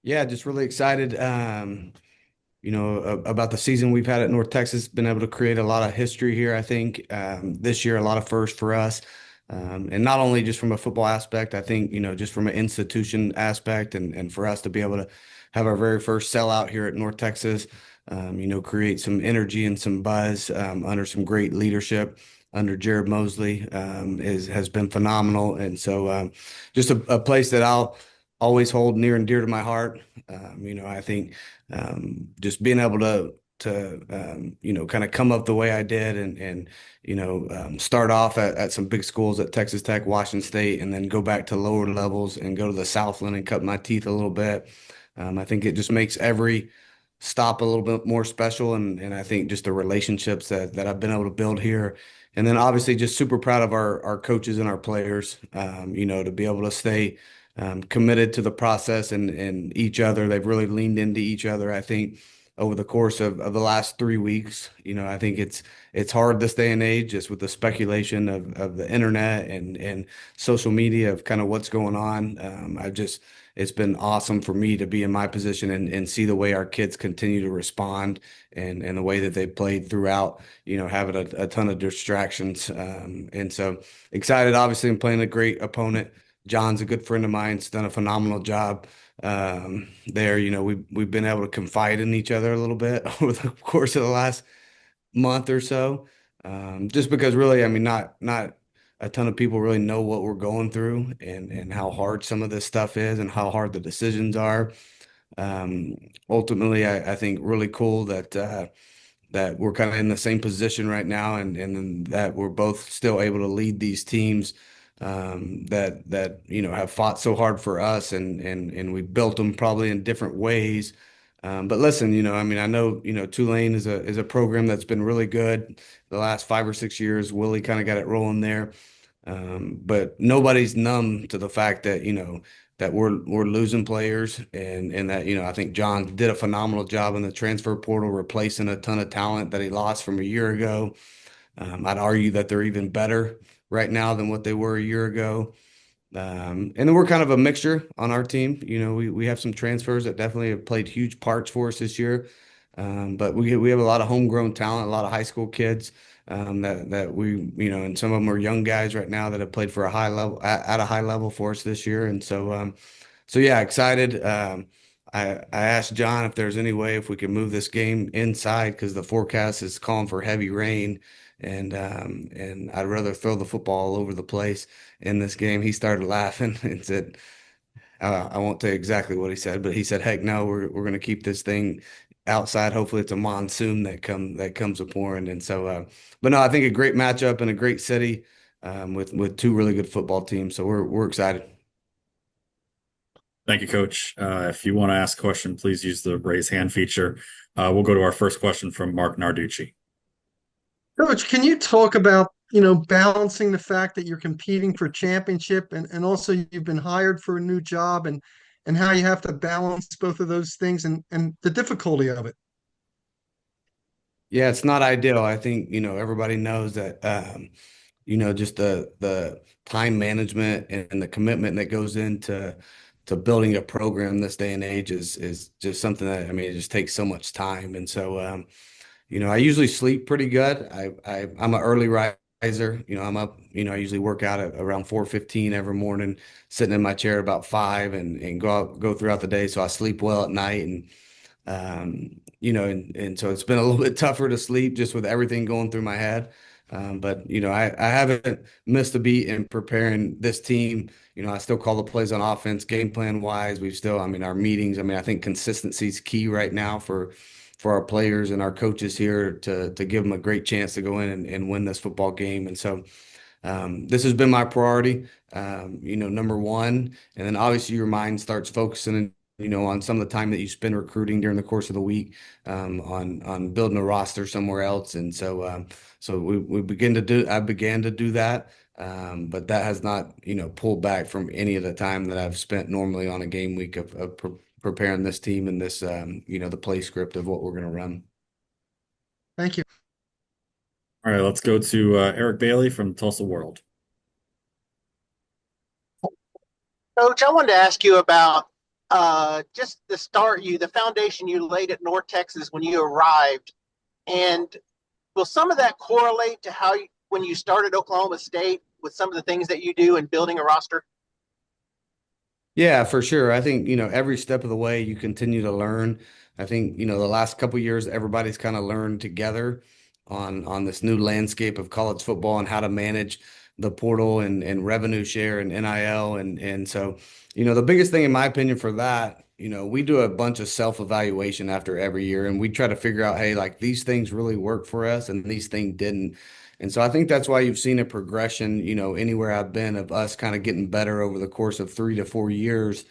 Yeah, just really excited, about the season we've had at North Texas. Been able to create a lot of history here, I think. This year, a lot of firsts for us. And not only just from a football aspect, I think, just from an institution aspect and for us to be able to have our very first sellout here at North Texas, create some energy and some buzz under some great leadership under Jared Mosley has been phenomenal. And so just a place that I'll always hold near and dear to my heart. I think just being able to kind of come up the way I did and start off at some big schools at Texas Tech, Washington State, and then go back to lower levels and go to the Southland and cut my teeth a little bit. I think it just makes every stop a little bit more special, and I think just the relationships that I've been able to build here. And then obviously just super proud of our coaches and our players, to be able to stay committed to the process and each other. They've really leaned into each other, I think, over the course of the last 3 weeks. I think it's hard this day and age, just with the speculation of the internet and social media of kind of what's going on. It's been awesome for me to be in my position and see the way our kids continue to respond and the way that they played throughout, having a ton of distractions. And so excited, obviously, I'm playing a great opponent. John's a good friend of mine. He's done a phenomenal job there. We've been able to confide in each other a little bit over the course of the last month or so. Just because really, I mean, not a ton of people really know what we're going through and how hard some of this stuff is and how hard the decisions are. Ultimately, I think really cool that we're kind of in the same position right now and that we're both still able to lead these teams that have fought so hard for us and we built them probably in different ways. But listen, I mean, I know, Tulane is a program that's been really good the last 5 or 6 years. Willie kind of got it rolling there. But nobody's numb to the fact that, that we're losing players and that, I think John did a phenomenal job in the transfer portal, replacing a ton of talent that he lost from a year ago. I'd argue that they're even better right now than what they were a year ago. And then we're kind of a mixture on our team. We have some transfers that definitely have played huge parts for us this year. But we have a lot of homegrown talent, a lot of high school kids that and some of them are young guys right now that have played for a high level at a high level for us this year. And so yeah, excited. I asked John if there's any way if we could move this game inside because the forecast is calling for heavy rain, and I'd rather throw the football all over the place in this game. He started laughing and said, I won't tell you exactly what he said, but he said, "Heck no, we're going to keep this thing outside. Hopefully, it's a monsoon that comes a pouring." And so, but no, I think a great matchup and a great city with two really good football teams. So we're excited. Thank you, Coach. If you want to ask a question, please use the raise hand feature. We'll go to our first question from Mark Narducci. Coach, can you talk about, balancing the fact that you're competing for championship and also you've been hired for a new job and how you have to balance both of those things and the difficulty of it? Yeah, it's not ideal. I think, everybody knows that just the time management and the commitment that goes into building a program this day and age is just something that I mean it just takes so much time. And so I usually sleep pretty good. I'm an early riser. I'm up, I usually work out at around 4:15 every morning, sitting in my chair about 5 and go throughout the day. So I sleep well at night and so it's been a little bit tougher to sleep just with everything going through my head. But I haven't missed a beat in preparing this team. I still call the plays on offense, game plan wise. I mean, our meetings. I mean, I think consistency is key right now for our players and our coaches here to give them a great chance to go in and win this football game. And so this has been my priority, number one. And then obviously your mind starts focusing, on some of the time that you spend recruiting during the course of the week, on building a roster somewhere else. And so I began to do that. But that has not, pulled back from any of the time that I've spent normally on a game week of preparing this team and this, the play script of what we're going to run. Thank you. All right, let's go to Eric Bailey from Tulsa World. Coach, I wanted to ask you about just the foundation you laid at North Texas when you arrived, and will some of that correlate to when you started Oklahoma State with some of the things that you do in building a roster? Yeah, for sure. I think, every step of the way you continue to learn. I think, the last couple of years, everybody's kind of learned together on this new landscape of college football and how to manage the portal and revenue share and NIL. And so, the biggest thing in my opinion for that, we do a bunch of self-evaluation after every year and we try to figure out, hey, like these things really work for us and these things didn't. And so I think that's why you've seen a progression, anywhere I've been of us kind of getting better over the course of 3 to 4 years.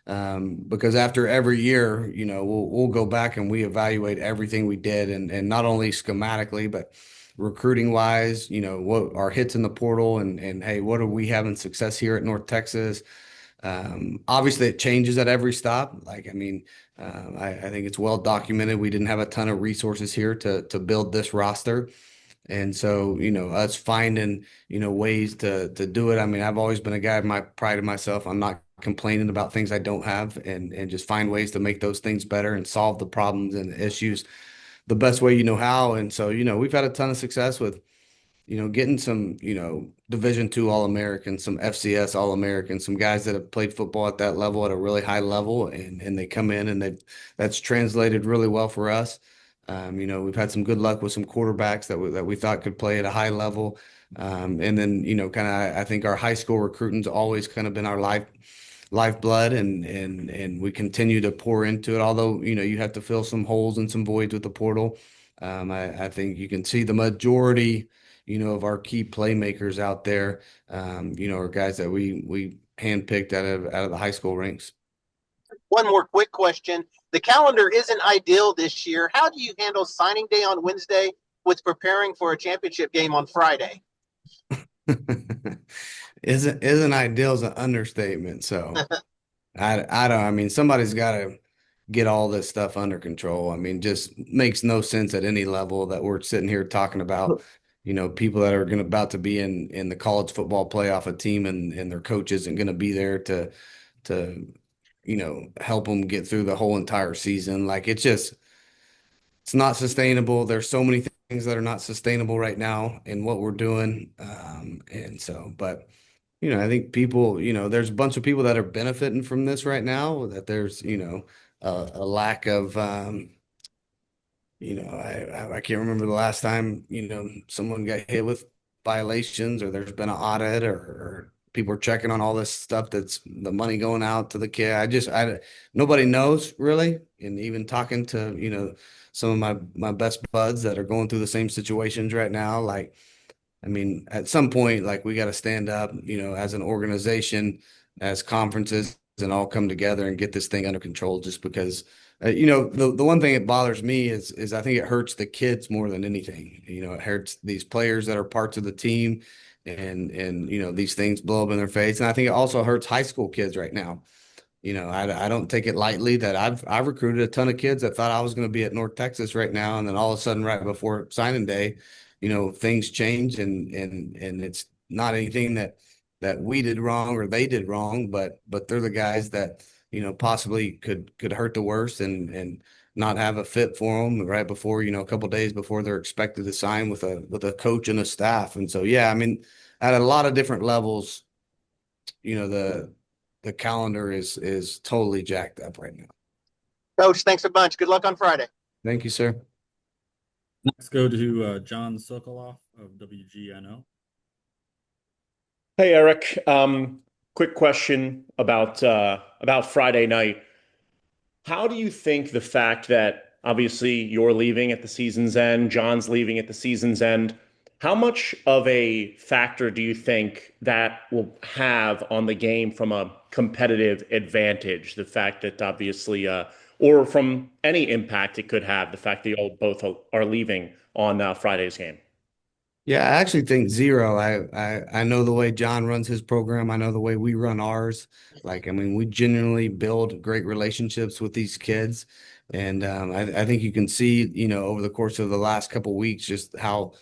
Because after every year, we'll go back and we evaluate everything we did and not only schematically, but recruiting wise, what our hits in the portal and hey, what are we having success here at North Texas? Obviously it changes at every stop. Like, I mean, I think it's well documented. We didn't have a ton of resources here to build this roster. And so, us finding, ways to do it. I mean, I've always been a guy of my pride in myself. I'm not complaining about things I don't have and just find ways to make those things better and solve the problems and the issues the best way you know how. And so, we've had a ton of success with, getting some, Division II All-Americans, some FCS All-Americans, some guys that have played football at that level at a really high level, and they come in and that's translated really well for us. We've had some good luck with some quarterbacks that we thought could play at a high level. And then, kind of, I think our high school recruiting's always kind of been our lifeblood and we continue to pour into it. Although, you have to fill some holes and some voids with the portal. I think you can see the majority, of our key playmakers out there, are guys that we handpicked out of the high school ranks. One more quick question. The calendar isn't ideal this year. How do you handle signing day on Wednesday with preparing for a championship game on Friday? Isn't ideal is an understatement. So I don't, I mean, somebody's got to get all this stuff under control. I mean, just makes no sense at any level that we're sitting here talking about, people that are going to about to be in the college football playoff, a team and their coach isn't going to be there to, help them get through the whole entire season. Like it's not sustainable. There's so many things that are not sustainable right now in what we're doing. And so, but I think people, there's a bunch of people that are benefiting from this right now, that there's, a lack of, I can't remember the last time, someone got hit with violations or there's been an audit or people are checking on all this stuff that's the money going out to the kid. Nobody knows really. And even talking to, some of my best buds that are going through the same situations right now, like, I mean, at some point, like we got to stand up, as an organization, as conferences, and all come together and get this thing under control. Just because, the one thing that bothers me is I think it hurts the kids more than anything. It hurts these players that are parts of the team, and these things blow up in their face. And I think it also hurts high school kids right now. I don't take it lightly that I've recruited a ton of kids that thought I was going to be at North Texas right now, and then all of a sudden, right before signing day, things change, and it's not anything that we did wrong or they did wrong, but they're the guys that possibly could hurt the worst and not have a fit for them right before a couple of days before they're expected to sign with a coach and a staff. And so yeah, I mean, at a lot of different levels, the calendar is totally jacked up right now. Coach, thanks a bunch. Good luck on Friday. Thank you, sir. Let's go to John Sokoloff of WGNO. Hey, Eric. Quick question about Friday night. How do you think the fact that obviously you're leaving at the season's end, John's leaving at the season's end, how much of a factor do you think that will have on the game from a competitive advantage? The fact that obviously, or from any impact it could have, the fact that you all both are leaving on Friday's game? Yeah, I actually think zero. I know the way John runs his program. I know the way we run ours. Like, I mean, we genuinely build great relationships with these kids. And I think you can see, over the course of the last couple of weeks, just how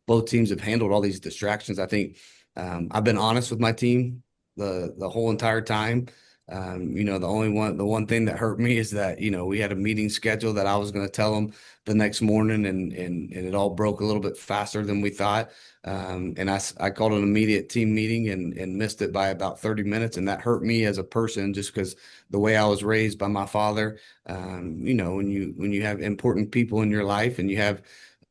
both teams have handled all these distractions. I think I've been honest with my team the whole entire time. The one thing that hurt me is that, we had a meeting schedule that I was going to tell them the next morning, and it all broke a little bit faster than we thought. I called an immediate team meeting and missed it by about 30 minutes. And that hurt me as a person, just because the way I was raised by my father. When you have important people in your life and you have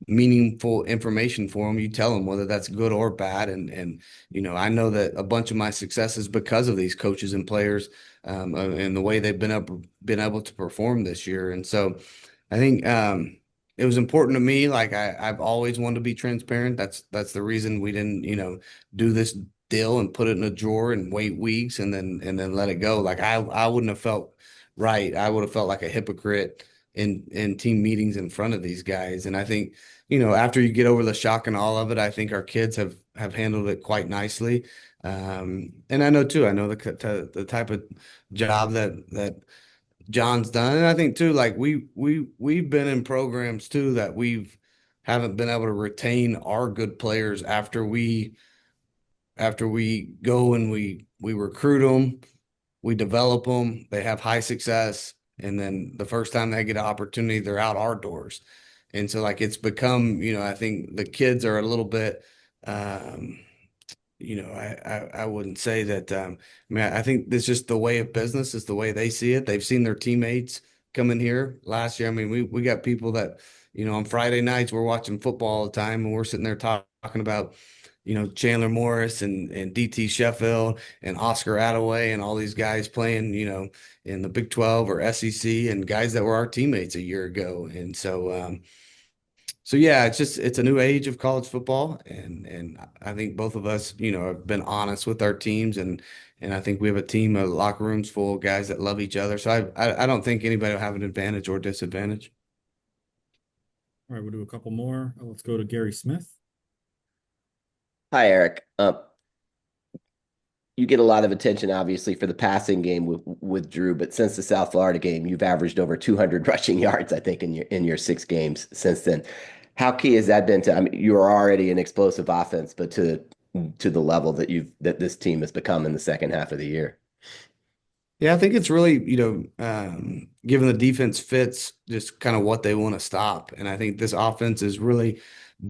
meaningful information for them, you tell them, whether that's good or bad. I know that a bunch of my success is because of these coaches and players, and the way they've been able to perform this year. And so I think it was important to me. Like, I've always wanted to be transparent. That's the reason we didn't, do this deal and put it in a drawer and wait weeks and then let it go. Like, I wouldn't have felt right. I would have felt like a hypocrite in team meetings in front of these guys. And I think, after you get over the shock and all of it, I think our kids have handled it quite nicely. And I know too, I know the type of job that John's done. And I think too, like, we've been in programs too that we've haven't been able to retain our good players after we go and we recruit them, we develop them, they have high success, and then the first time they get an opportunity, they're out our doors. And so, like, it's become, I think the kids are a little bit, um, I wouldn't say that. I think it's just the way of business, is the way they see it. They've seen their teammates come in here last year. I mean, we got people that, on Friday nights we're watching football all the time, and we're sitting there talking about, Chandler Morris and DT Sheffield and Oscar Attaway and all these guys playing, in the Big 12 or SEC, and guys that were our teammates a year ago. And so yeah, it's a new age of college football, and I think both of us, have been honest with our teams, and I think we have a team of locker rooms full of guys that love each other. So I don't think anybody will have an advantage or disadvantage. All right, we'll do a couple more. Let's go to Gary Smith. Hi, Eric. You get a lot of attention, obviously, for the passing game with Drew, but since the South Florida game, you've averaged over 200 rushing yards, I think, in your 6 games since then. How key has that been to? I mean, you are already an explosive offense, but to the level that this team has become in the second half of the year. Yeah, I think it's really, given the defense fits just kind of what they want to stop. And I think this offense is really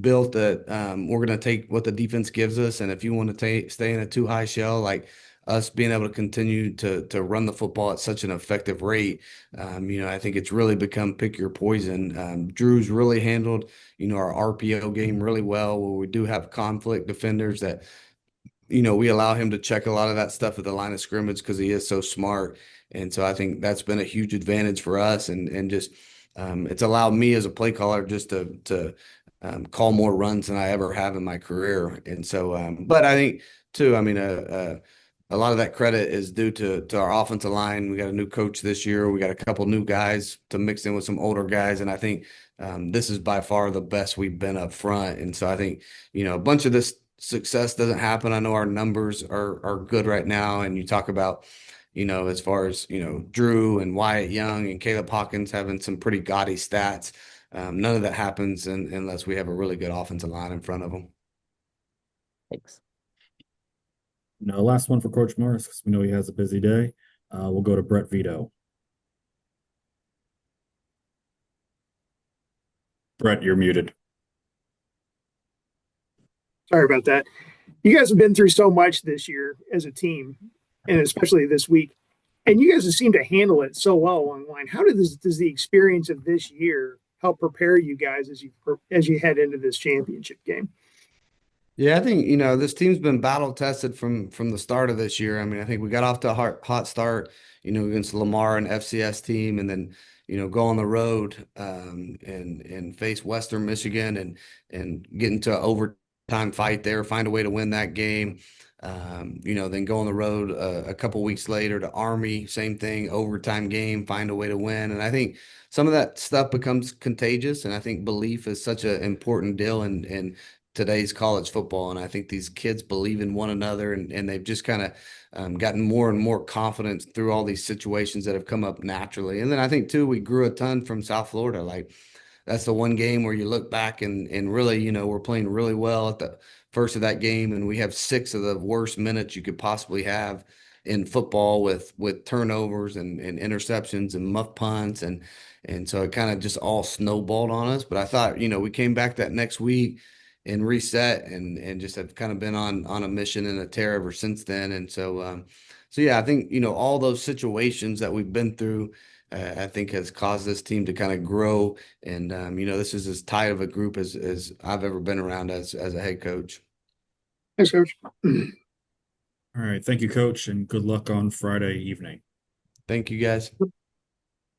built that we're going to take what the defense gives us. And if you want to stay in a too high shell, like us being able to continue to run the football at such an effective rate, I think it's really become pick your poison. Drew's really handled, our RPO game really well, where we do have conflict defenders that we allow him to check a lot of that stuff at the line of scrimmage because he is so smart. And so I think that's been a huge advantage for us, and just it's allowed me as a play caller just to call more runs than I ever have in my career. And so, but I think too, I mean, a lot of that credit is due to our offensive line. We got a new coach this year. We got a couple new guys to mix in with some older guys, and I think this is by far the best we've been up front. And so I think, a bunch of this success doesn't happen. I know our numbers are good right now, and you talk about, as far as, Drew and Wyatt Young and Caleb Hawkins having some pretty gaudy stats. None of that happens unless we have a really good offensive line in front of them. Thanks. No, last one for Coach Morris, because we know he has a busy day. We'll go to Brett Vito. Brett, you're muted. Sorry about that. You guys have been through so much this year as a team, and especially this week, and you guys have seemed to handle it so well along the line. How does the experience of this year help prepare you guys as you head into this championship game? Yeah, I think, this team's been battle tested from the start of this year. I mean, I think we got off to a hot start, against Lamar and FCS team, and then, go on the road and face Western Michigan and get into an overtime fight there, find a way to win that game. Then go on the road a couple weeks later to Army, same thing, overtime game, find a way to win. And I think some of that stuff becomes contagious, and I think belief is such an important deal in today's college football. And I think these kids believe in one another, and they've just kind of gotten more and more confidence through all these situations that have come up naturally. And then I think too, we grew a ton from South Florida. Like, that's the one game where you look back and really, we're playing really well at the first of that game, and we have 6 of the worst minutes you could possibly have in football with turnovers and interceptions and muff punts and so it kind of just all snowballed on us. But I thought, we came back that next week and reset and just have kind of been on a mission and a tear ever since then. And so yeah, I think, all those situations that we've been through, I think has caused this team to kind of grow. And this is as tight of a group as I've ever been around as a head coach. Thanks, Coach. All right. Thank you, Coach, and good luck on Friday evening. Thank you guys.